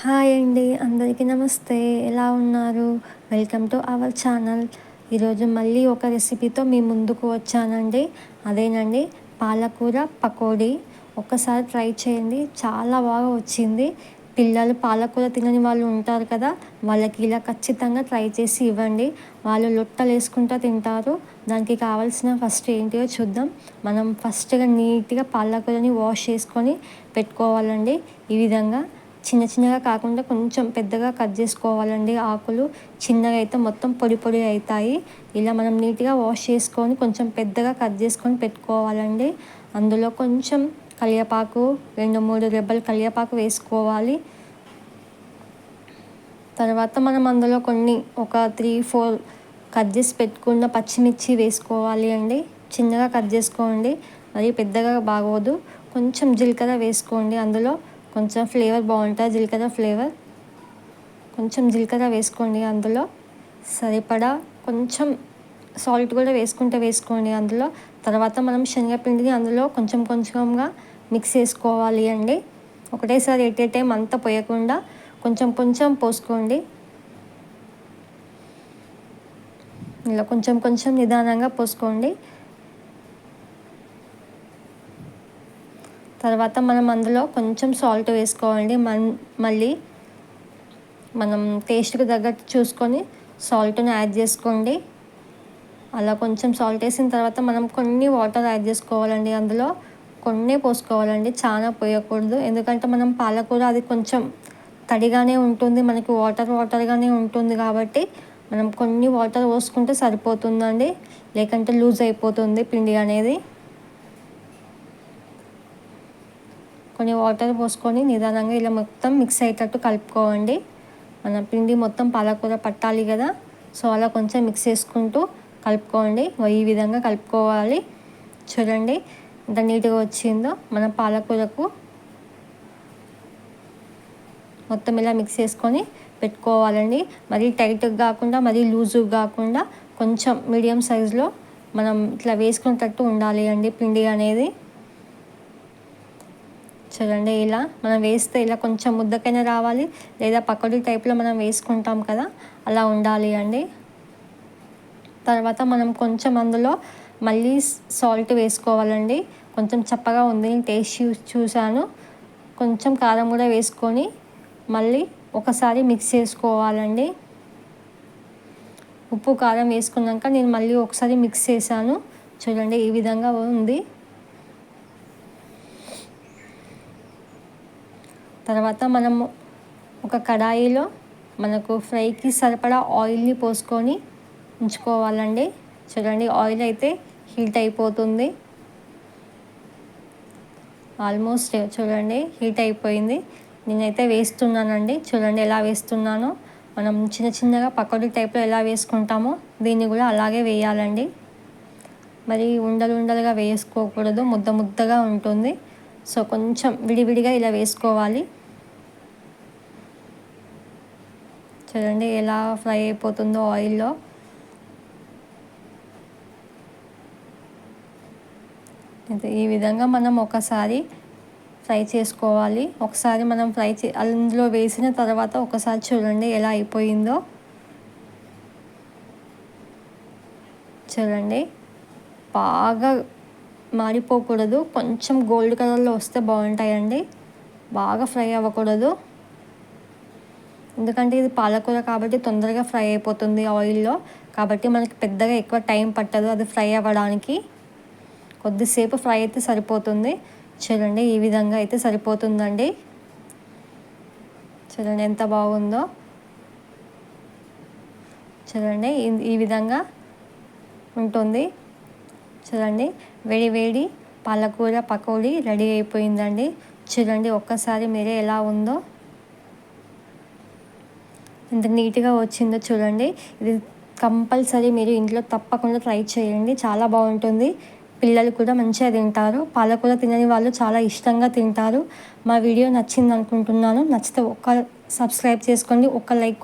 Hi అండి, అందరికీ నమస్తే. ఎలా ఉన్నారు? Welcome to our channel. ఈరోజు మళ్ళీ ఒక రెసిపీతో మీ ముందుకు వచ్చానండి. అదేనండి, పాలకూర పకోడీ. ఒక్కసారి ట్రై చేయండి, చాలా బాగా వచ్చింది. పిల్లలు పాలకూర తినని వాళ్ళు ఉంటారు కదా, వాళ్ళకి ఇలా ఖచ్చితంగా ట్రై చేసి ఇవ్వండి. వాళ్ళు లొట్టలు వేసుకుంటూ తింటారు. దానికి కావాల్సిన ఫస్ట్ ఏంటిదో చూద్దాం. మనం ఫస్ట్గా నీట్గా పాలకూరని వాష్ చేసుకొని పెట్టుకోవాలండి. ఈ విధంగా చిన్న చిన్నగా కాకుండా కొంచెం పెద్దగా కట్ చేసుకోవాలండి. ఆకులు చిన్నగా అయితే మొత్తం పొడి పొడి అవుతాయి. ఇలా మనం నీట్గా వాష్ చేసుకొని కొంచెం పెద్దగా కట్ చేసుకొని పెట్టుకోవాలండి. అందులో కొంచెం కరివేపాకు, 2-3 రెబ్బలు కరివేపాకు వేసుకోవాలి. తర్వాత మనం అందులో ఒక 3-4 కట్ చేసి పెట్టుకున్న పచ్చిమిర్చి వేసుకోవాలి అండి. చిన్నగా కట్ చేసుకోండి, మరి పెద్దగా బాగోదు. కొంచెం జీలకర్ర వేసుకోండి, అందులో కొంచెం ఫ్లేవర్ బాగుంటుంది, జీలకర్ర ఫ్లేవర్. కొంచెం జీలకర్ర వేసుకోండి, అందులో సరిపడా కొంచెం సాల్ట్ కూడా వేసుకోండి అందులో. తర్వాత మనం శనగపిండిని అందులో కొంచెం కొంచెంగా మిక్స్ చేసుకోవాలి అండి. ఒకటేసారి ఎట్ ఏ టైం అంతా పోయకుండా కొంచెం కొంచెం పోసుకోండి. ఇలా కొంచెం కొంచెం నిదానంగా పోసుకోండి. తర్వాత మనం అందులో కొంచెం సాల్ట్ వేసుకోవాలి. మళ్ళీ మనం టేస్ట్కి తగ్గట్టు చూసుకొని సాల్ట్ని యాడ్ చేసుకోండి. అలా కొంచెం సాల్ట్ వేసిన తర్వాత మనం కొన్ని వాటర్ యాడ్ చేసుకోవాలండి. అందులో కొన్ని పోసుకోవాలండి, చాలా పోయకూడదు. ఎందుకంటే మనం పాలకూర అది కొంచెం తడిగానే ఉంటుంది, మనకి వాటర్గానే ఉంటుంది. కాబట్టి మనం కొన్ని వాటర్ పోసుకుంటే సరిపోతుందండి, లేకంటే లూజ్ అయిపోతుంది పిండి అనేది. కొన్ని వాటర్ పోసుకొని నిదానంగా ఇలా మొత్తం మిక్స్ అయ్యేటట్టు కలుపుకోండి. మన పిండి మొత్తం పాలకూర పట్టాలి కదా, సో అలా కొంచెం మిక్స్ చేసుకుంటూ కలుపుకోండి. ఈ విధంగా కలుపుకోవాలి. చూడండి ఎంత నీట్గా వచ్చిందో. మన పాలకూరకు మొత్తం ఇలా మిక్స్ చేసుకొని పెట్టుకోవాలండి. మరీ టైట్గా కాకుండా మరీ లూజుగా కాకుండా కొంచెం మీడియం సైజులో మనం ఇట్లా వేసుకునేటట్టు ఉండాలి అండి పిండి అనేది. చూడండి, ఇలా మనం వేస్తే ఇలా కొంచెం ముద్దకైనా రావాలి, లేదా పకోడీ టైప్లో మనం వేసుకుంటాం కదా, అలా ఉండాలి అండి. తర్వాత మనం కొంచెం అందులో మళ్ళీ సాల్ట్ వేసుకోవాలండి. కొంచెం చప్పగా ఉంది, టేస్ట్ చూశాను. కొంచెం కారం కూడా వేసుకొని మళ్ళీ ఒకసారి మిక్స్ చేసుకోవాలండి. ఉప్పు కారం వేసుకున్నాక నేను మళ్ళీ ఒకసారి మిక్స్ చేశాను. చూడండి, ఈ విధంగా ఉంది. తర్వాత మనము ఒక కడాయిలో మనకు ఫ్రైకి సరిపడా ఆయిల్ని పోసుకొని ఉంచుకోవాలండి. చూడండి, ఆయిల్ అయితే హీట్ అయిపోతుంది. ఆల్మోస్ట్ చూడండి హీట్ అయిపోయింది. నేనైతే వేస్తున్నానండి. చూడండి ఎలా వేస్తున్నానో. మనం చిన్న చిన్నగా పకోడీ టైప్లో ఎలా వేసుకుంటామో దీన్ని కూడా అలాగే వేయాలండి. మరి ఉండలుగా వేసుకోకూడదు, ముద్దగా ఉంటుంది. సో కొంచెం విడివిడిగా ఇలా వేసుకోవాలి. చూడండి ఎలా ఫ్రై అయిపోతుందో ఆయిల్లో. ఈ విధంగా మనం ఒకసారి ఫ్రై చేసుకోవాలి. ఒకసారి మనం అందులో వేసిన తర్వాత ఒకసారి చూడండి ఎలా అయిపోయిందో. చూడండి, బాగా మాడిపోకూడదు, కొంచెం గోల్డ్ కలర్లో వస్తే బాగుంటాయండి. బాగా ఫ్రై అవ్వకూడదు, ఎందుకంటే ఇది పాలకూర కాబట్టి తొందరగా ఫ్రై అయిపోతుంది ఆయిల్లో. కాబట్టి మనకి పెద్దగా ఎక్కువ టైం పట్టదు అది ఫ్రై అవ్వడానికి. కొద్దిసేపు ఫ్రై అయితే సరిపోతుంది. చూడండి, ఈ విధంగా అయితే సరిపోతుందండి. చూడండి ఎంత బాగుందో. చూడండి ఈ విధంగా ఉంటుంది. చూడండి, వేడి వేడి పాలకూర పకోడీ రెడీ అయిపోయిందండి. చూడండి ఒక్కసారి మీరే ఎలా ఉందో, ఎంత నీట్గా వచ్చిందో. చూడండి, ఇది కంపల్సరీ మీరు ఇంట్లో తప్పకుండా ట్రై చేయండి, చాలా బాగుంటుంది. పిల్లలు కూడా మంచిగా తింటారు. పాలకూర తినని వాళ్ళు చాలా ఇష్టంగా తింటారు. మా వీడియో నచ్చింది అనుకుంటున్నాను. నచ్చితే సబ్స్క్రైబ్ చేసుకోండి, లైక్